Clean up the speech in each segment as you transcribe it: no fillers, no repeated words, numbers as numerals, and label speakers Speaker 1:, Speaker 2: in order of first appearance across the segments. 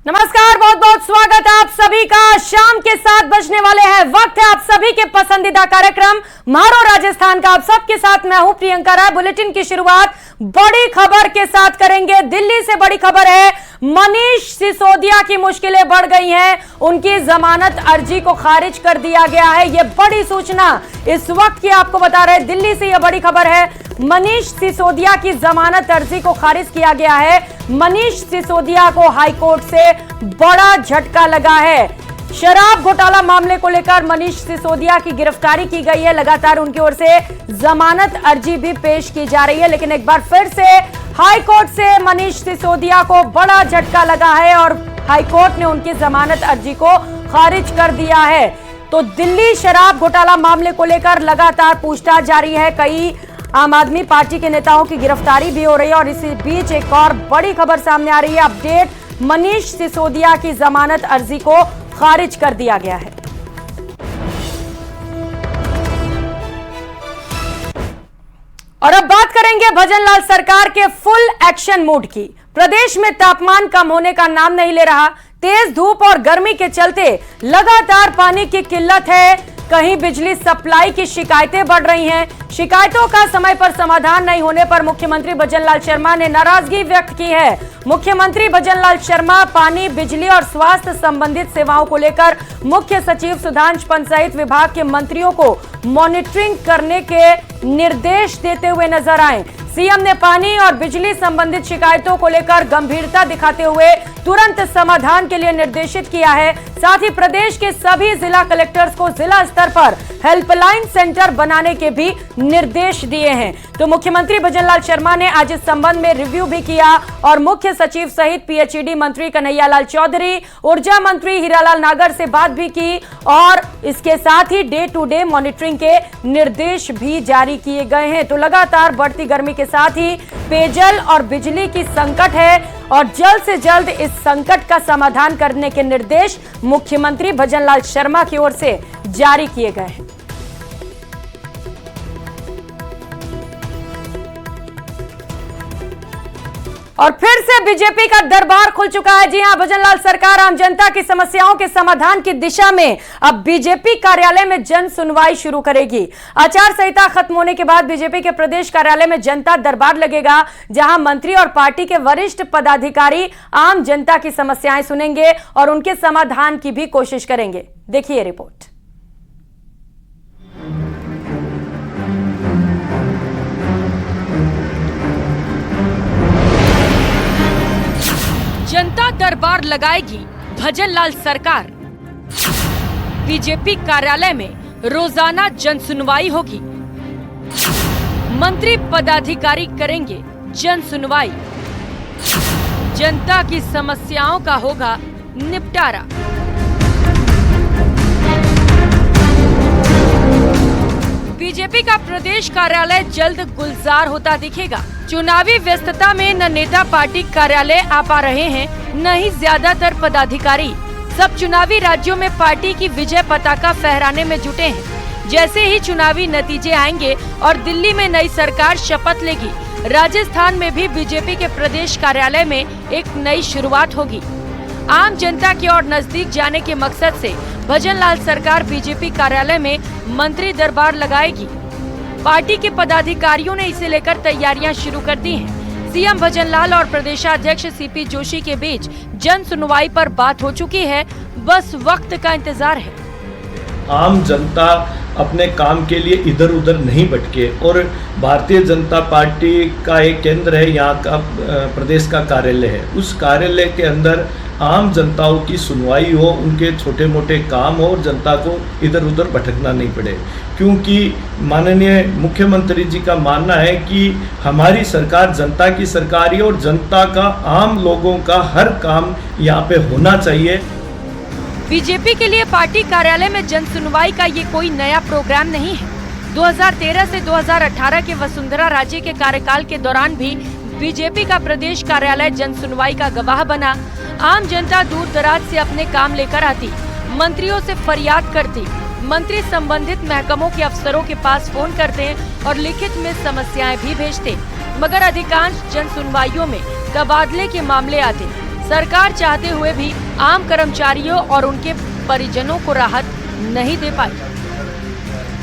Speaker 1: नमस्कार, बहुत बहुत स्वागत है आप सभी का। शाम के 7 बजने वाले हैं, वक्त है आप सभी के पसंदीदा कार्यक्रम म्हारो राजस्थान का। आप सबके साथ मैं हूं प्रियंका राय। बुलेटिन की शुरुआत बड़ी खबर के साथ करेंगे। दिल्ली से बड़ी खबर है, मनीष सिसोदिया की मुश्किलें बढ़ गई हैं। उनकी जमानत अर्जी को खारिज कर दिया गया है। यह बड़ी सूचना इस वक्त की आपको बता रहे हैं। दिल्ली से यह बड़ी खबर है, मनीष सिसोदिया की जमानत अर्जी को खारिज किया गया है। मनीष सिसोदिया को हाईकोर्ट से बड़ा झटका लगा है। शराब घोटाला मामले को लेकर मनीष सिसोदिया की गिरफ्तारी की गई है। लगातार उनकी ओर से जमानत अर्जी भी पेश की जा रही है, लेकिन एक बार फिर से हाईकोर्ट से मनीष सिसोदिया को बड़ा झटका लगा है और हाईकोर्ट ने उनकी जमानत अर्जी को खारिज कर दिया है। तो दिल्ली शराब घोटाला मामले को लेकर लगातार पूछताछ जारी है। कई आम आदमी पार्टी के नेताओं की गिरफ्तारी भी हो रही है और इसी बीच एक और बड़ी खबर सामने आ रही है। अपडेट, मनीष सिसोदिया की जमानत अर्जी को खारिज कर दिया गया है। और अब बात करेंगे भजनलाल सरकार के फुल एक्शन मूड की। प्रदेश में तापमान कम होने का नाम नहीं ले रहा। तेज धूप और गर्मी के चलते लगातार पानी की किल्लत है। कहीं बिजली सप्लाई की शिकायतें बढ़ रही हैं। शिकायतों का समय पर समाधान नहीं होने पर मुख्यमंत्री भजनलाल शर्मा ने नाराजगी व्यक्त की है। मुख्यमंत्री भजनलाल शर्मा पानी, बिजली और स्वास्थ्य संबंधित सेवाओं को लेकर मुख्य सचिव सुधांशु पंत सहित विभाग के मंत्रियों को मॉनिटरिंग करने के निर्देश देते हुए नजर आए। सीएम ने पानी और बिजली संबंधित शिकायतों को लेकर गंभीरता दिखाते हुए तुरंत समाधान के लिए निर्देशित किया है। साथ ही प्रदेश के सभी जिला कलेक्टर्स को जिला स्तर पर हेल्पलाइन सेंटर बनाने के भी निर्देश दिए हैं। तो मुख्यमंत्री भजनलाल शर्मा ने आज इस संबंध में रिव्यू भी किया और मुख्य सचिव सहित पीएचईडी मंत्री कन्हैयालाल चौधरी, ऊर्जा मंत्री हीरालाल नागर से बात भी की और इसके साथ ही डे टू डे मॉनिटरिंग के निर्देश भी जारी किए गए हैं। तो लगातार बढ़ती गर्मी के साथ ही पेयजल और बिजली की संकट है और जल्द से जल्द इस संकट का समाधान करने के निर्देश मुख्यमंत्री भजनलाल शर्मा की ओर से जारी किए गए हैं। और फिर से बीजेपी का दरबार खुल चुका है। जी हां, भजनलाल सरकार आम जनता की समस्याओं के समाधान की दिशा में अब बीजेपी कार्यालय में जन सुनवाई शुरू करेगी। आचार संहिता खत्म होने के बाद बीजेपी के प्रदेश कार्यालय में जनता दरबार लगेगा, जहां मंत्री और पार्टी के वरिष्ठ पदाधिकारी आम जनता की समस्याएं सुनेंगे और उनके समाधान की भी कोशिश करेंगे। देखिए रिपोर्ट। जनता दरबार लगाएगी भजनलाल सरकार। बीजेपी कार्यालय में रोजाना जन सुनवाई होगी। मंत्री पदाधिकारी करेंगे जन सुनवाई। जनता की समस्याओं का होगा निपटारा। बीजेपी का प्रदेश कार्यालय जल्द गुलजार होता दिखेगा। चुनावी व्यस्तता में न नेता पार्टी कार्यालय आ पा रहे हैं, न ही ज्यादातर पदाधिकारी। सब चुनावी राज्यों में पार्टी की विजय पताका फहराने में जुटे हैं। जैसे ही चुनावी नतीजे आएंगे और दिल्ली में नई सरकार शपथ लेगी, राजस्थान में भी बीजेपी के प्रदेश कार्यालय में एक नई शुरुआत होगी। आम जनता की ओर नजदीक जाने के मकसद से भजनलाल सरकार बीजेपी कार्यालय में मंत्री दरबार लगाएगी। पार्टी के पदाधिकारियों ने इसे लेकर तैयारियां शुरू कर दी हैं। सीएम भजनलाल और प्रदेशाध्यक्ष सीपी जोशी के बीच जन सुनवाई पर बात हो चुकी है, बस वक्त का इंतजार है।
Speaker 2: आम जनता अपने काम के लिए इधर उधर नहीं भटके और भारतीय जनता पार्टी का एक केंद्र है, यहाँ का प्रदेश का कार्यालय है। उस कार्यालय के अंदर आम जनताओं की सुनवाई हो, उनके छोटे मोटे काम हो और जनता को इधर उधर भटकना नहीं पड़े। क्योंकि माननीय मुख्यमंत्री जी का मानना है कि हमारी सरकार जनता की सरकार है और जनता का, आम लोगों का हर काम यहाँ पे होना चाहिए।
Speaker 1: बीजेपी के लिए पार्टी कार्यालय में जन सुनवाई का ये कोई नया प्रोग्राम नहीं है। 2013 से 2018 के वसुंधरा राजे के कार्यकाल के दौरान भी बीजेपी का प्रदेश कार्यालय जन सुनवाई का गवाह बना। आम जनता दूर दराज से अपने काम लेकर आती, मंत्रियों से फरियाद करती। मंत्री संबंधित महकमों के अफसरों के पास फोन करते और लिखित में समस्याएं भी भेजते, मगर अधिकांश जन सुनवाइयों में तबादले के मामले आते। सरकार चाहते हुए भी आम कर्मचारियों और उनके परिजनों को राहत नहीं दे पाई।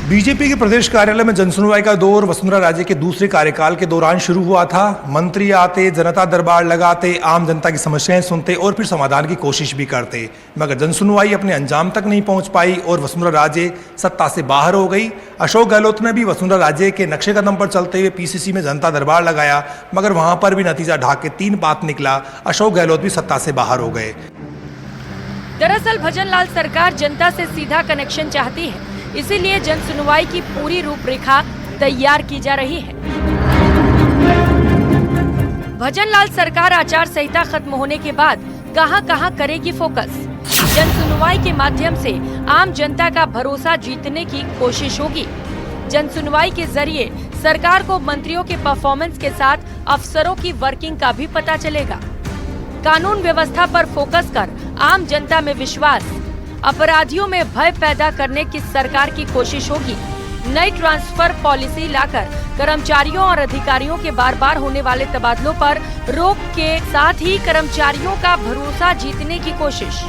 Speaker 3: बीजेपी के प्रदेश कार्यालय में जनसुनवाई का दौर वसुंधरा राजे के दूसरे कार्यकाल के दौरान शुरू हुआ था। मंत्री आते, जनता दरबार लगाते, आम जनता की समस्याएं सुनते और फिर समाधान की कोशिश भी करते, मगर जनसुनवाई अपने अंजाम तक नहीं पहुंच पाई और वसुंधरा राजे सत्ता से बाहर हो गई। अशोक गहलोत ने भी वसुंधरा राजे के नक्शे कदम पर चलते हुए पीसीसी में जनता दरबार लगाया, मगर वहां पर भी नतीजा ढाक के 3 बात निकला। अशोक गहलोत भी सत्ता से बाहर हो गए।
Speaker 1: दरअसल भजनलाल सरकार जनता से सीधा कनेक्शन चाहती है, इसीलिए जनसुनवाई की पूरी रूपरेखा तैयार की जा रही है। भजनलाल सरकार आचार संहिता खत्म होने के बाद कहां करेगी फोकस। जनसुनवाई के माध्यम से आम जनता का भरोसा जीतने की कोशिश होगी। जनसुनवाई के जरिए सरकार को मंत्रियों के परफॉर्मेंस के साथ अफसरों की वर्किंग का भी पता चलेगा। कानून व्यवस्था पर फोकस कर आम जनता में विश्वास, अपराधियों में भय पैदा करने की सरकार की कोशिश होगी। नई ट्रांसफर पॉलिसी लाकर कर्मचारियों और अधिकारियों के बार बार होने वाले तबादलों पर रोक के साथ ही कर्मचारियों का भरोसा जीतने की कोशिश।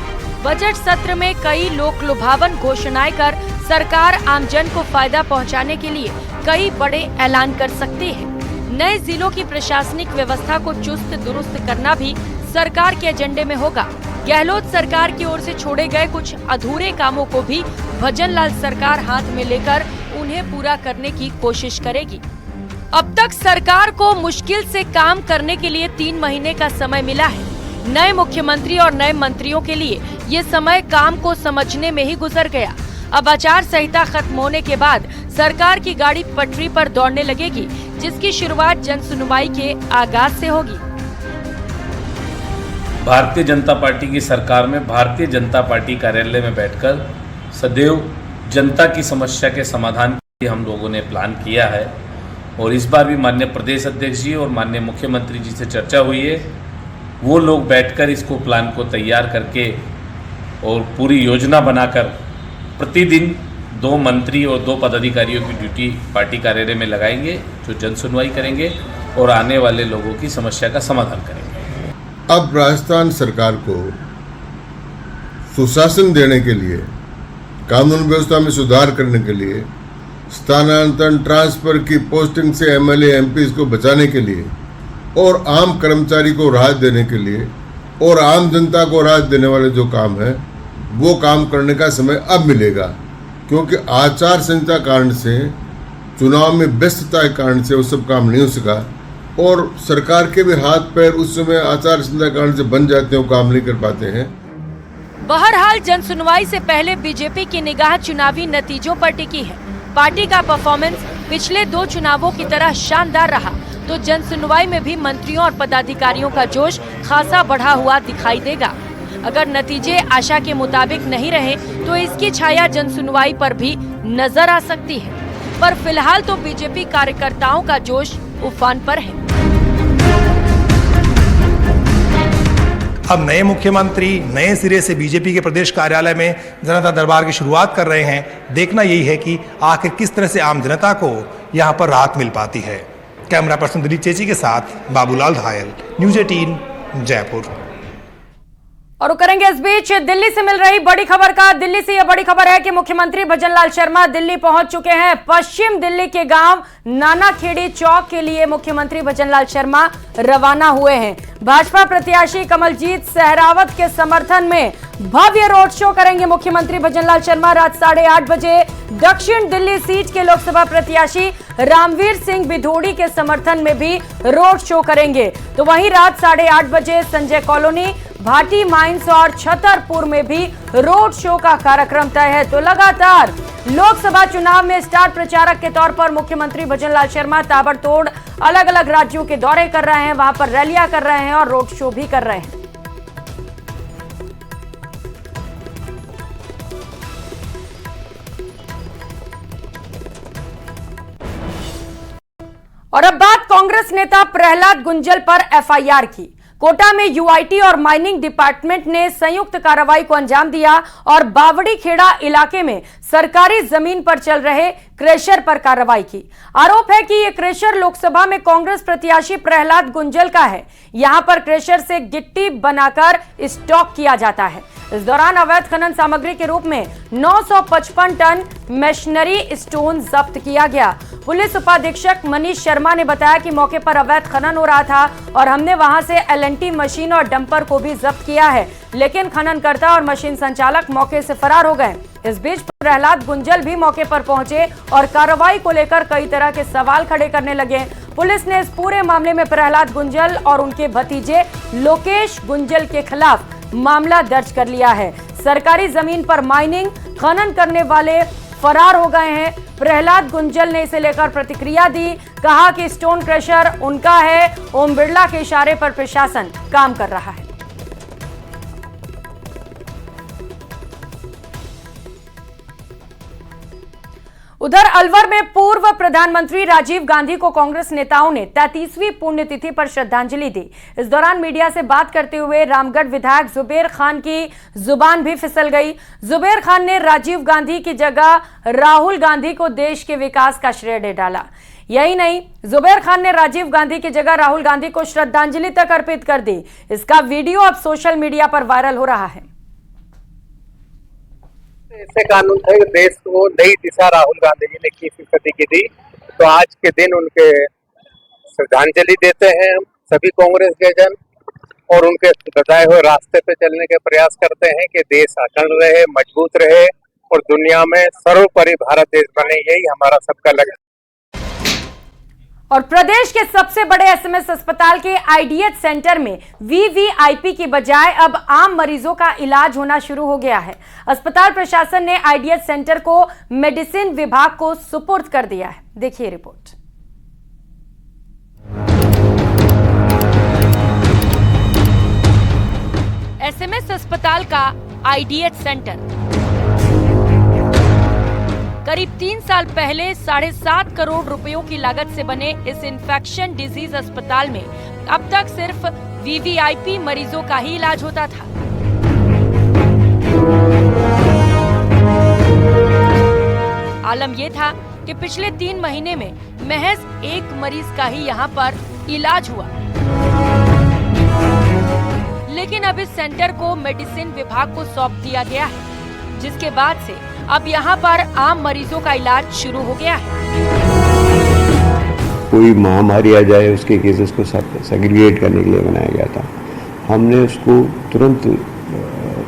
Speaker 1: बजट सत्र में कई लोक लुभावन घोषणाएं कर सरकार आमजन को फायदा पहुंचाने के लिए कई बड़े ऐलान कर सकती है। नए जिलों की प्रशासनिक व्यवस्था को चुस्त दुरुस्त करना भी सरकार के एजेंडे में होगा। गहलोत सरकार की ओर से छोड़े गए कुछ अधूरे कामों को भी भजनलाल सरकार हाथ में लेकर उन्हें पूरा करने की कोशिश करेगी। अब तक सरकार को मुश्किल से काम करने के लिए 3 महीने का समय मिला है। नए मुख्यमंत्री और नए मंत्रियों के लिए ये समय काम को समझने में ही गुजर गया। अब आचार संहिता खत्म होने के बाद सरकार की गाड़ी पटरी पर दौड़ने लगेगी, जिसकी शुरुआत जनसुनवाई के आगाज से होगी।
Speaker 4: भारतीय जनता पार्टी की सरकार में भारतीय जनता पार्टी कार्यालय में बैठकर सदैव जनता की समस्या के समाधान के लिए हम लोगों ने प्लान किया है और इस बार भी माननीय प्रदेश अध्यक्ष जी और माननीय मुख्यमंत्री जी से चर्चा हुई है। वो लोग बैठकर इसको प्लान को तैयार करके और पूरी योजना बनाकर प्रतिदिन 2 मंत्री और 2 पदाधिकारियों की ड्यूटी पार्टी कार्यालय में लगाएंगे, जो जनसुनवाई करेंगे और आने वाले लोगों की समस्या का समाधान करेंगे।
Speaker 5: अब राजस्थान सरकार को सुशासन देने के लिए, कानून व्यवस्था में सुधार करने के लिए, स्थानांतरण ट्रांसफर की पोस्टिंग से एमएलए एमपी को बचाने के लिए और आम कर्मचारी को राहत देने के लिए और आम जनता को राहत देने वाले जो काम है वो काम करने का समय अब मिलेगा, क्योंकि आचार संहिता कारण से, चुनाव में व्यस्तता के कारण से वो सब काम नहीं हो सका और सरकार के भी हाथ पैर उस समय आचार संहिता कारण से बन जाते हैं, वो काम नहीं कर पाते हैं।
Speaker 1: बहरहाल जनसुनवाई से पहले बीजेपी की निगाह चुनावी नतीजों पर टिकी है। पार्टी का परफॉर्मेंस पिछले 2 चुनावों की तरह शानदार रहा, तो जनसुनवाई में भी मंत्रियों और पदाधिकारियों का जोश खासा बढ़ा हुआ दिखाई देगा। अगर नतीजे आशा के मुताबिक नहीं रहे तो इसकी छाया जनसुनवाई पर भी नजर आ सकती है, पर फिलहाल तो बीजेपी कार्यकर्ताओं का जोश उफान पर है।
Speaker 3: अब नए मुख्यमंत्री नए सिरे से बीजेपी के प्रदेश कार्यालय में जनता दरबार की शुरुआत कर रहे हैं। देखना यही है कि आखिर किस तरह से आम जनता को यहां पर राहत मिल पाती है। कैमरा पर्सन दिलीप चेची के साथ बाबूलाल धायल, न्यूज़ 18 जयपुर।
Speaker 1: और करेंगे इस बीच दिल्ली से मिल रही बड़ी खबर का। दिल्ली से यह बड़ी खबर है कि मुख्यमंत्री भजनलाल शर्मा दिल्ली पहुंच चुके हैं। पश्चिम दिल्ली के गांव नानाखेड़ी चौक के लिए मुख्यमंत्री भजनलाल शर्मा रवाना हुए हैं। भाजपा प्रत्याशी कमलजीत सहरावत के समर्थन में भव्य रोड शो करेंगे मुख्यमंत्री भजनलाल शर्मा। रात 8:30 बजे दक्षिण दिल्ली सीट के लोकसभा प्रत्याशी रामवीर सिंह बिधोड़ी के समर्थन में भी रोड शो करेंगे। तो वहीं रात 8:30 बजे संजय कॉलोनी, भाटी माइंस और छतरपुर में भी रोड शो का कार्यक्रम तय है। तो लगातार लोकसभा चुनाव में स्टार प्रचारक के तौर पर मुख्यमंत्री भजनलाल शर्मा ताबड़तोड़ अलग अलग राज्यों के दौरे कर रहे हैं, वहां पर रैलियां कर रहे हैं और रोड शो भी कर रहे हैं। और अब बात कांग्रेस नेता प्रहलाद गुंजल पर एफआईआर की। कोटा में यूआईटी और माइनिंग डिपार्टमेंट ने संयुक्त कार्रवाई को अंजाम दिया और बावड़ी खेड़ा इलाके में सरकारी जमीन पर चल रहे क्रेशर पर कार्रवाई की। आरोप है कि यह क्रेशर लोकसभा में कांग्रेस प्रत्याशी प्रहलाद गुंजल का है। यहां पर क्रेशर से गिट्टी बनाकर स्टॉक किया जाता है। इस दौरान अवैध खनन सामग्री के रूप में 955 टन मशीनरी स्टोन जब्त किया गया। पुलिस उपाधीक्षक मनीष शर्मा ने बताया कि मौके पर अवैध खनन हो रहा था और हमने वहां से एलएनटी मशीन और डंपर को भी जब्त किया है, लेकिन खननकर्ता और मशीन संचालक मौके से फरार हो गए। इस बीच प्रहलाद गुंजल भी मौके पर पहुंचे और कार्रवाई को लेकर कई तरह के सवाल खड़े करने लगे। पुलिस ने इस पूरे मामले में प्रहलाद गुंजल और उनके भतीजे लोकेश गुंजल के खिलाफ मामला दर्ज कर लिया है। सरकारी जमीन पर माइनिंग खनन करने वाले फरार हो गए हैं। प्रहलाद गुंजल ने इसे लेकर प्रतिक्रिया दी, कहा कि स्टोन क्रशर उनका है। ओम बिरला के इशारे पर प्रशासन काम कर रहा है। उधर अलवर में पूर्व प्रधानमंत्री राजीव गांधी को कांग्रेस नेताओं ने 33वीं पुण्यतिथि पर श्रद्धांजलि दी। इस दौरान मीडिया से बात करते हुए रामगढ़ विधायक जुबेर खान की जुबान भी फिसल गई। जुबेर खान ने राजीव गांधी की जगह राहुल गांधी को देश के विकास का श्रेय डाला। यही नहीं, जुबेर खान ने राजीव गांधी की जगह राहुल गांधी को श्रद्धांजलि तक अर्पित कर दी। इसका वीडियो अब सोशल मीडिया पर वायरल हो रहा है।
Speaker 6: ऐसे कानून थे, देश को नई दिशा राहुल गांधी जी ने 21वीं सदी की दी, तो आज के दिन उनके श्रद्धांजलि देते हैं हम सभी कांग्रेस के जन और उनके बताए हुए रास्ते पे चलने के प्रयास करते हैं कि देश अखंड रहे, मजबूत रहे और दुनिया में सर्वोपरि भारत देश बने, यही हमारा सबका लक्ष्य।
Speaker 1: और प्रदेश के सबसे बड़े एसएमएस अस्पताल के आईडीएच सेंटर में वीवीआईपी की बजाय अब आम मरीजों का इलाज होना शुरू हो गया है। अस्पताल प्रशासन ने आईडीएच सेंटर को मेडिसिन विभाग को सुपुर्द कर दिया है। देखिए रिपोर्ट। एसएमएस अस्पताल का आईडीएच सेंटर करीब 3 साल पहले 7.5 करोड़ रुपयों की लागत से बने इस इन्फेक्शन डिजीज अस्पताल में अब तक सिर्फ वीवीआईपी मरीजों का ही इलाज होता था। आलम यह था कि पिछले 3 महीने में महज 1 मरीज का ही यहाँ पर इलाज हुआ, लेकिन अब इस सेंटर को मेडिसिन विभाग को सौंप दिया गया है, जिसके बाद से अब यहाँ पर आम मरीजों का इलाज शुरू हो गया है।
Speaker 7: कोई महामारी आ जाए उसके केसेस को सेग्रीगेट करने के लिए बनाया गया था। हमने उसको तुरंत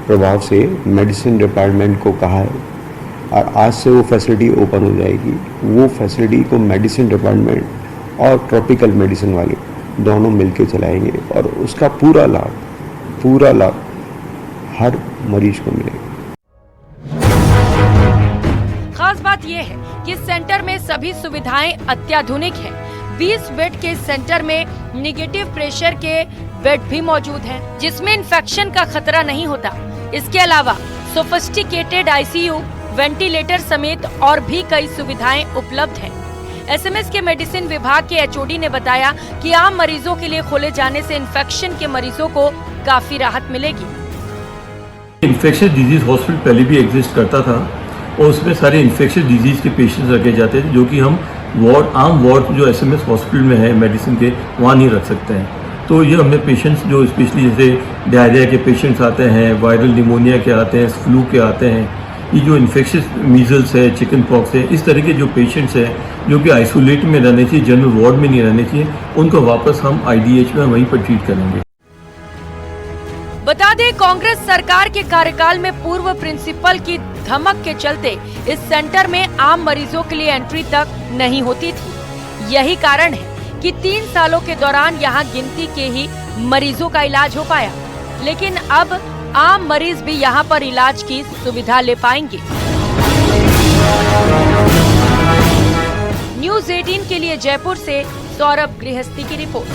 Speaker 7: प्रभाव से मेडिसिन डिपार्टमेंट को कहा है और आज से वो फैसिलिटी ओपन हो जाएगी। वो फैसिलिटी को मेडिसिन डिपार्टमेंट और ट्रॉपिकल मेडिसिन वाले दोनों मिलकर चलाएंगे और उसका पूरा लाभ हर मरीज को मिलेगा।
Speaker 1: खास बात यह है कि इस सेंटर में सभी सुविधाएं अत्याधुनिक हैं। 20 बेड के इस सेंटर में नेगेटिव प्रेशर के बेड भी मौजूद हैं, जिसमें इन्फेक्शन का खतरा नहीं होता। इसके अलावा सोफिस्टिकेटेड आईसीयू, वेंटिलेटर समेत और भी कई सुविधाएं उपलब्ध हैं। एसएमएस के मेडिसिन विभाग के एचओडी ने बताया कि आम मरीजों के लिए खोले जाने से इन्फेक्शन के मरीजों को काफी राहत मिलेगी।
Speaker 8: इन्फेक्शियस डिजीज हॉस्पिटल पहले भी एग्जिस्ट करता था और उसमें सारे इन्फेक्शियस डिजीज के पेशेंट्स रखे जाते थे, जो कि हम आम वार्ड जो एसएमएस हॉस्पिटल में है मेडिसिन के, वहाँ नहीं रख सकते हैं। तो ये हमने पेशेंट्स जो स्पेशली जैसे डायरिया के पेशेंट्स आते हैं, वायरल निमोनिया के आते हैं, फ्लू के आते हैं, ये जो इन्फेक्शियस मीजल्स है, चिकन पॉक्स है, इस तरह के जो पेशेंट्स हैं जो कि आइसोलेट में रहने चाहिए, जनरल वार्ड में नहीं रहने चाहिए, उनको वापस हम आईडीएच में वहीं पर ट्रीट करेंगे।
Speaker 1: बता दें, कांग्रेस सरकार के कार्यकाल में पूर्व प्रिंसिपल की धमक के चलते इस सेंटर में आम मरीजों के लिए एंट्री तक नहीं होती थी। यही कारण है कि 3 सालों के दौरान यहाँ गिनती के ही मरीजों का इलाज हो पाया, लेकिन अब आम मरीज भी यहाँ पर इलाज की सुविधा ले पाएंगे। न्यूज़ 18 के लिए जयपुर से सौरभ गृहस्थी की रिपोर्ट।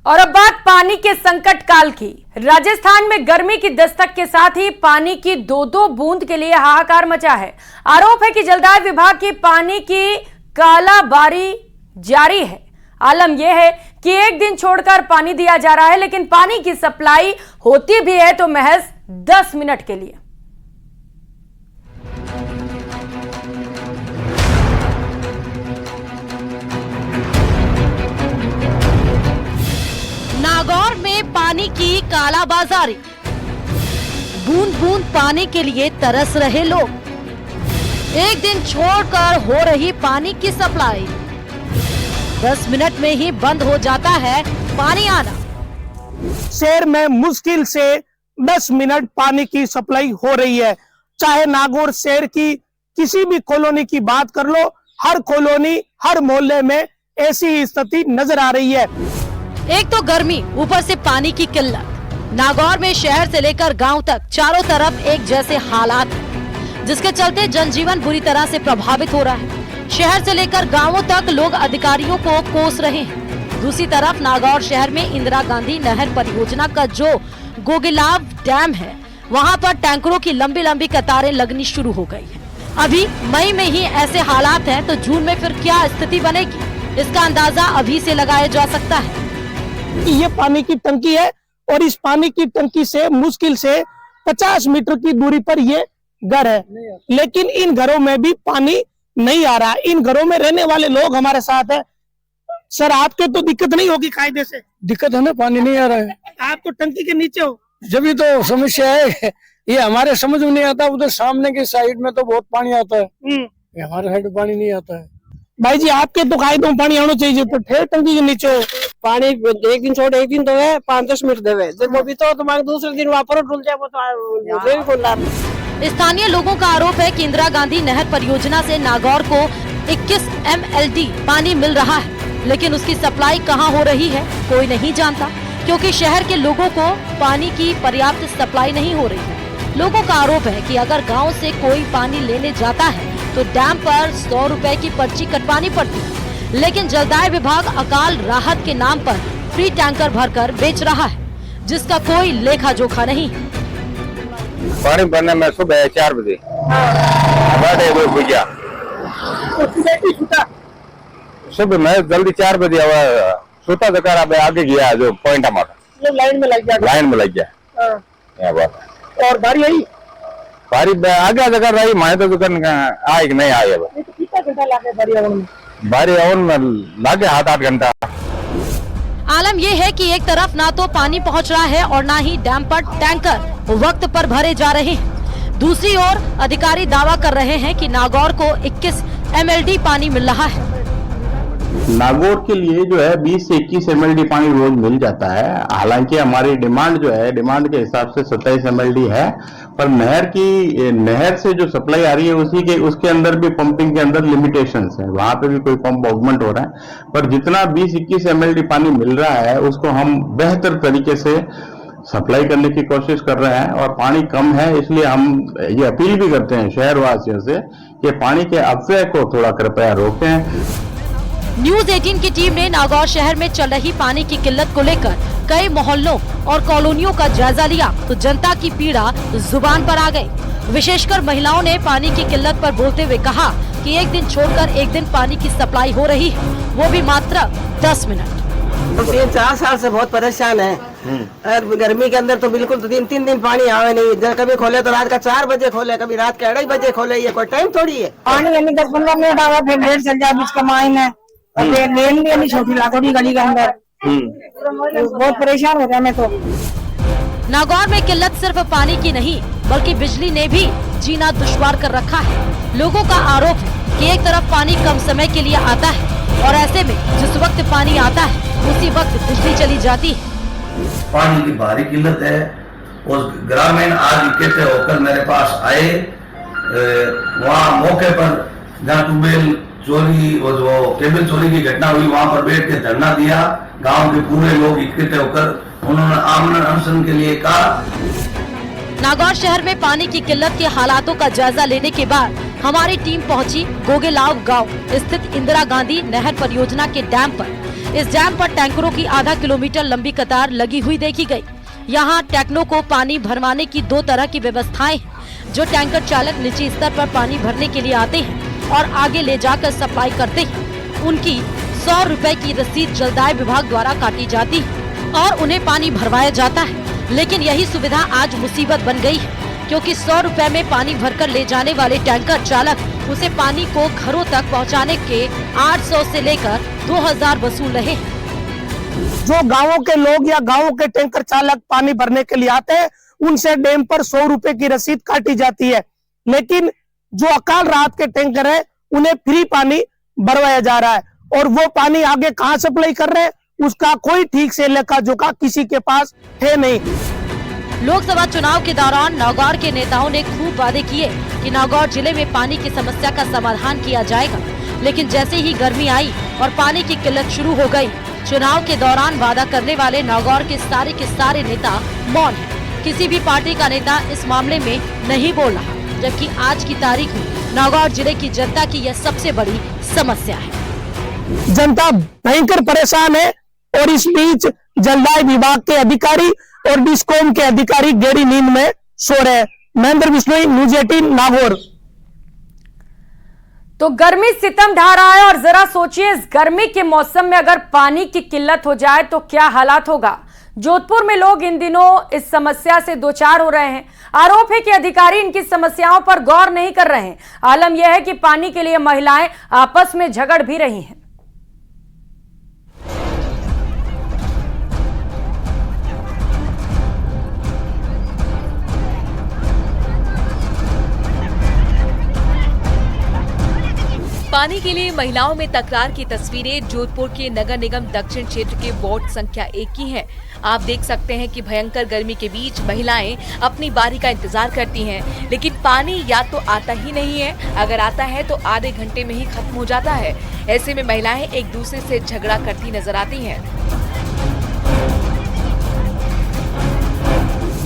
Speaker 1: और अब बात पानी के संकट काल की। राजस्थान में गर्मी की दस्तक के साथ ही पानी की 2-2 बूंद के लिए हाहाकार मचा है। आरोप है कि जलदाय विभाग की पानी की कालाबारी जारी है। आलम यह है कि एक दिन छोड़कर पानी दिया जा रहा है, लेकिन पानी की सप्लाई होती भी है तो महज 10 मिनट के लिए।
Speaker 9: नागौर में पानी की कालाबाजारी, बूंद बूंद पानी के लिए तरस रहे लोग। एक दिन छोड़कर हो रही पानी की सप्लाई, 10 मिनट में ही बंद हो जाता है पानी आना।
Speaker 10: शहर में मुश्किल से 10 मिनट पानी की सप्लाई हो रही है। चाहे नागौर शहर की किसी भी कॉलोनी की बात कर लो, हर कॉलोनी हर मोहल्ले में ऐसी ही स्थिति नजर आ रही है।
Speaker 9: एक तो गर्मी, ऊपर से पानी की किल्लत। नागौर में शहर से लेकर गांव तक चारों तरफ एक जैसे हालात हैं, जिसके चलते जनजीवन बुरी तरह से प्रभावित हो रहा है। शहर से लेकर गांवों तक लोग अधिकारियों को कोस रहे हैं। दूसरी तरफ नागौर शहर में इंदिरा गांधी नहर परियोजना का जो गोगिलाव डैम है, वहां पर टैंकरों की लंबी लंबी कतारें लगनी शुरू हो गई है। अभी मई में ही ऐसे हालात हैं, तो जून में फिर क्या स्थिति बनेगी, इसका अंदाजा अभी से लगाया जा सकता है।
Speaker 10: ये पानी की टंकी है और इस पानी की टंकी से मुश्किल से 50 मीटर की दूरी पर ये घर है, लेकिन इन घरों में भी पानी नहीं आ रहा। इन घरों में रहने वाले लोग हमारे साथ है। सर, आपके तो दिक्कत नहीं होगी कायदे से?
Speaker 11: दिक्कत है ना, पानी नहीं आ रहा है।
Speaker 10: आप तो टंकी के नीचे हो।
Speaker 11: जब भी तो समस्या है, ये हमारे समझ में नहीं आता। उधर सामने की साइड में तो बहुत पानी आता है, हमारे साइड में पानी नहीं आता है।
Speaker 10: भाई जी, आपके तो कायदों में पानी आना चाहिए, तो फिर टंकी के नीचे हो।
Speaker 12: पानी एक दिन छोड़ एक दिन तो है, 5-10 मिनट देवे, जब वो भी तो तुम्हारे दूसरे दिन वापस डुल जाए, वो तो
Speaker 9: स्थानीय लोगों का आरोप है कि इंदिरा गांधी नहर परियोजना से नागौर को 21 MLD पानी मिल रहा है, लेकिन उसकी सप्लाई कहां हो रही है कोई नहीं जानता, क्योंकि शहर के लोगों को पानी की पर्याप्त सप्लाई नहीं हो रही है। लोगों का आरोप है कि अगर गांव से कोई पानी लेने जाता है तो डैम पर 100 रुपए की पर्ची कटवानी पड़ती है, लेकिन जलदाय विभाग अकाल राहत के नाम पर फ्री टैंकर भरकर बेच रहा है, जिसका कोई लेखा जोखा नहीं है।
Speaker 6: पानी भरने में सुबह 4 बजे सुबह में जल्दी 4 बजे सोता जकार आगे गया जो पॉइंट हमारा
Speaker 10: लाइन में लग
Speaker 6: गया।
Speaker 10: और बारी आई
Speaker 6: बारी आगे जगह रही, माए तो दुकान आए कि नहीं आए। अब
Speaker 10: कितना घंटा लगे
Speaker 6: बारी आवन में लागे 7-8 घंटा।
Speaker 9: आलम यह है कि एक तरफ ना तो पानी पहुंच रहा है और ना ही डैम पर टैंकर वक्त पर भरे जा रहे हैं। दूसरी ओर अधिकारी दावा कर रहे हैं कि नागौर को 21 MLD पानी मिल रहा है।
Speaker 13: नागौर के लिए जो है 20 से 21 MLD पानी रोज मिल जाता है। हालांकि हमारी डिमांड जो है, डिमांड के हिसाब से 27 MLD है, पर नहर से जो सप्लाई आ रही है उसके अंदर भी पंपिंग के अंदर लिमिटेशंस है। वहां पे भी कोई पंप ऑगमेंट हो रहा है, पर जितना 20-21 MLD पानी मिल रहा है उसको हम बेहतर तरीके से सप्लाई करने की कोशिश कर रहे हैं। और पानी कम है, इसलिए हम ये अपील भी करते हैं शहरवासियों से कि पानी के अपव्यय को थोड़ा कृपया रोकें।
Speaker 9: न्यूज 18 की टीम ने नागौर शहर में चल रही पानी की किल्लत को लेकर कई मोहल्लों और कॉलोनियों का जायजा लिया, तो जनता की पीड़ा जुबान पर आ गई। विशेषकर महिलाओं ने पानी की किल्लत पर बोलते हुए कहा कि एक दिन छोड़कर एक दिन पानी की सप्लाई हो रही है, वो भी मात्र 10 मिनट।
Speaker 12: तो 4 साल से बहुत परेशान है। और गर्मी के अंदर तो बिल्कुल 3 दिन पानी आवे नहीं। कभी खोले तो रात का 4 बजे खोले, कभी रात के 2:30 बजे खोले। ये कोई टाइम थोड़ी है।
Speaker 10: पानी 10-15 मिनट आवा, फिर लेट चल जाए बीच का माइन है, रेल भी छोटी लाखोड़ी गली के अंदर। बहुत परेशान हो गया मैं तो।
Speaker 9: नागौर में किल्लत सिर्फ पानी की नहीं, बल्कि बिजली ने भी जीना दुश्वार कर रखा है। लोगों का आरोप है कि एक तरफ पानी कम समय के लिए आता है और ऐसे में जिस वक्त पानी आता है उसी वक्त बिजली चली जाती है।
Speaker 14: पानी की भारी किल्लत है और ग्रामीण आज इकट्ठे होकर मेरे पास आए। वहाँ मौके पर जहाँ ट्यूबवेल चोरी और जो केबल चोरी की घटना हुई, वहाँ पर बैठ के धरना दिया। गांव के पूरे लोग इकट्ठे होकर उन्होंने आमरण अनशन के लिए कहा।
Speaker 9: नागौर शहर में पानी की किल्लत के हालातों का जायजा लेने के बाद हमारी टीम पहुंची गोगेलाव गांव स्थित इंदिरा गांधी नहर परियोजना के डैम पर। इस डैम पर टैंकरों की आधा किलोमीटर लंबी कतार लगी हुई देखी गई। यहाँ टैंकरों को पानी भरवाने की 2 तरह की व्यवस्थाएं हैं। जो टैंकर चालक निजी स्तर पर पानी भरने के लिए आते हैं और आगे ले जाकर सप्लाई करते हैं, उनकी 100 रुपए की रसीद जलदाय विभाग द्वारा काटी जाती है और उन्हें पानी भरवाया जाता है। लेकिन यही सुविधा आज मुसीबत बन गई है, क्योंकि 100 रुपए में पानी भरकर ले जाने वाले टैंकर चालक उसे पानी को घरों तक पहुंचाने के 800 से लेकर 2000 वसूल रहे हैं।
Speaker 10: जो गांवों के लोग या गांवों के टैंकर चालक पानी भरने के लिए आते हैं, उनसे डैम पर 100 रुपए की रसीद काटी जाती है। लेकिन जो अकाल राहत के टैंकर है, उन्हें फ्री पानी भरवाया जा रहा है और वो पानी आगे कहाँ सप्लाई कर रहे हैं, उसका कोई ठीक से लेखा जोखा किसी के पास है नहीं।
Speaker 9: लोकसभा चुनाव के दौरान नागौर के नेताओं ने खूब वादे किए कि नागौर जिले में पानी की समस्या का समाधान किया जाएगा, लेकिन जैसे ही गर्मी आई और पानी की किल्लत शुरू हो गई, चुनाव के दौरान वादा करने वाले नागौर के सारे नेता मौन हैं। किसी भी पार्टी का नेता इस मामले में नहीं बोल रहा, जबकि आज की तारीख में नागौर जिले की जनता की यह सबसे बड़ी समस्या है।
Speaker 10: जनता भयंकर परेशान है और इस बीच जलदाय विभाग के अधिकारी और डिस्कॉम के अधिकारी गहरी नींद में सो रहे हैं। महेंद्र बिश्नोई, न्यूज़ 18 नागौर।
Speaker 1: तो गर्मी सितम ढा रहा है और जरा सोचिए, इस गर्मी के मौसम में अगर पानी की किल्लत हो जाए तो क्या हालात होगा। जोधपुर में लोग इन दिनों इस समस्या से दो चार हो रहे हैं। आरोप है कि अधिकारी इनकी समस्याओं पर गौर नहीं कर रहे हैं। आलम यह है कि पानी के लिए महिलाएं आपस में झगड़ भी रही हैं।
Speaker 15: पानी के लिए महिलाओं में तकरार की तस्वीरें जोधपुर के नगर निगम दक्षिण क्षेत्र के वार्ड संख्या 1 की हैं। आप देख सकते हैं कि भयंकर गर्मी के बीच महिलाएं अपनी बारी का इंतजार करती हैं, लेकिन पानी या तो आता ही नहीं है, अगर आता है तो आधे घंटे में ही खत्म हो जाता है। ऐसे में महिलाएं एक दूसरे से झगड़ा करती नजर आती हैं।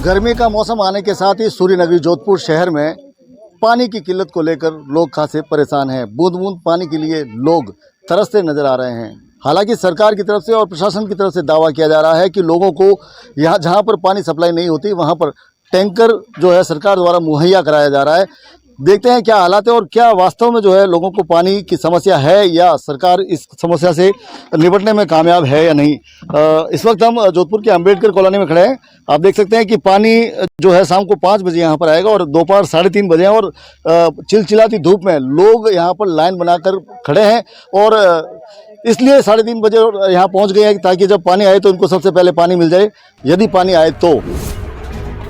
Speaker 16: गर्मी का मौसम आने के साथ ही सूर्यनगरी जोधपुर शहर में पानी की किल्लत को लेकर लोग खासे परेशान हैं। बूंद बूंद पानी के लिए लोग तरसते नजर आ रहे हैं। हालांकि सरकार की तरफ से और प्रशासन की तरफ से दावा किया जा रहा है कि लोगों को यहाँ जहाँ पर पानी सप्लाई नहीं होती वहाँ पर टैंकर जो है सरकार द्वारा मुहैया कराया जा रहा है। देखते हैं क्या हालात है और क्या वास्तव में जो है लोगों को पानी की समस्या है या सरकार इस समस्या से निपटने में कामयाब है या नहीं। इस वक्त हम जोधपुर के अंबेडकर कॉलोनी में खड़े हैं। आप देख सकते हैं कि पानी जो है शाम को 5 बजे यहाँ पर आएगा और दोपहर 3:30 बजे और चिलचिलाती धूप में लोग यहाँ पर लाइन बनाकर खड़े हैं और इसलिए 3:30 बजे यहाँ पहुँच गए हैं ताकि जब पानी आए तो उनको सबसे पहले पानी मिल जाए, यदि पानी आए तो।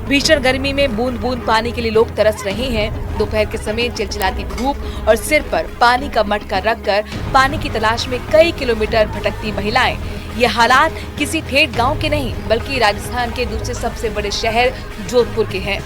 Speaker 15: भीषण गर्मी में बूंद बूंद पानी के लिए लोग तरस रहे हैं। दोपहर के समय चिलचिलाती धूप और सिर पर पानी का मटका रखकर पानी की तलाश में कई किलोमीटर भटकती महिलाएं। ये हालात किसी ठेठ गांव के नहीं बल्कि राजस्थान के दूसरे सबसे बड़े शहर जोधपुर के हैं।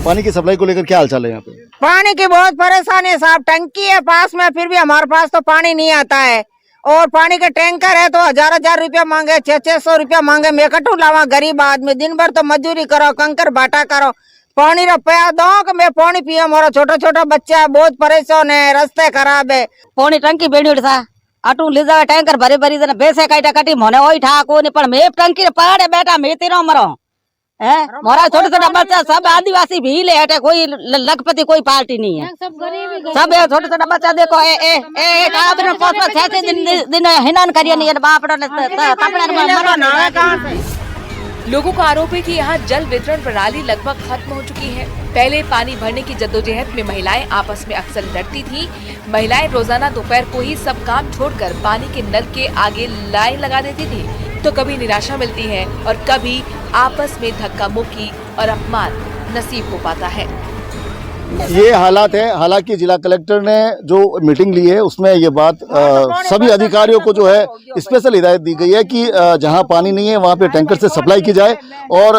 Speaker 16: पानी की सप्लाई को लेकर क्या हालचाल है यहाँ पे?
Speaker 12: पानी की बहुत परेशानी है साहब। टंकी है पास में, फिर भी हमारे पास तो पानी नहीं आता है और पानी के टैंकर है तो 1000 रुपया मांगे, 600 रुपया मांगे। मैं कटू लावा गरीब आदमी, दिन भर तो मजदूरी करो, कंकर बाटा करो, पानी रुपया दो कि मैं पानी पिया। मोरा छोटा छोटा बच्चा है, बहुत परेशान है, रास्ते खराब है।
Speaker 17: पानी टंकी बेड़ी उठा अटू ले जावे टैंकर भरी भरी जन बेसे काटा काटी मोने ओई ठा को ने पण मैं टंकी पाड़े बेटा मैं तेरो मरो है। मोरा छोटा छोटा बच्चा सब आदिवासी भी ले हटे, कोई लखपति कोई पार्टी नहीं है, सब छोटा छोटा बच्चा देखो ए ए ए काबरे 5-6 दिन हिनान करिए नहीं बापड़ा ने तपने मरो ना कहां से।
Speaker 15: लोगों का आरोप है कि यहाँ जल वितरण प्रणाली लगभग खत्म हो चुकी है। पहले पानी भरने की जद्दोजहद में महिलाएं आपस में अक्सर लड़ती थी। महिलाएं रोजाना दोपहर को ही सब काम छोड़कर पानी के नल के आगे लाइन लगा देती थी, तो कभी निराशा मिलती है और कभी आपस में धक्का मुक्की और अपमान नसीब हो पाता है।
Speaker 16: ये हालात है। हालांकि जिला कलेक्टर ने जो मीटिंग ली है उसमें ये बात सभी अधिकारियों को जो है स्पेशल हिदायत दी गई है कि जहां पानी नहीं है वहां पे टैंकर से सप्लाई की जाए और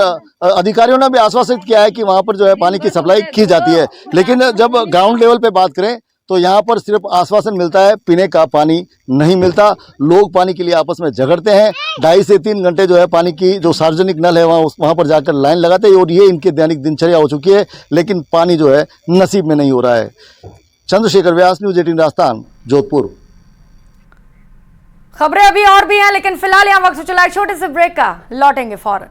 Speaker 16: अधिकारियों ने भी आश्वासित किया है कि वहां पर जो है पानी की सप्लाई की जाती है। लेकिन जब ग्राउंड लेवल पे बात करें तो यहाँ पर सिर्फ आश्वासन मिलता है, पीने का पानी नहीं मिलता। लोग पानी के लिए आपस में झगड़ते हैं। 2.5 से 3 घंटे जो है पानी की जो सार्वजनिक नल है वहाँ पर जाकर लाइन लगाते हैं और ये इनके दैनिक दिनचर्या हो चुकी है, लेकिन पानी जो है नसीब में नहीं हो रहा है। चंद्रशेखर व्यास, न्यूज़ 18 राजस्थान, जोधपुर।
Speaker 1: खबरें अभी और भी हैं, लेकिन फिलहाल यहाँ वक्त चला एक छोटे से ब्रेक का, लौटेंगे फौरन।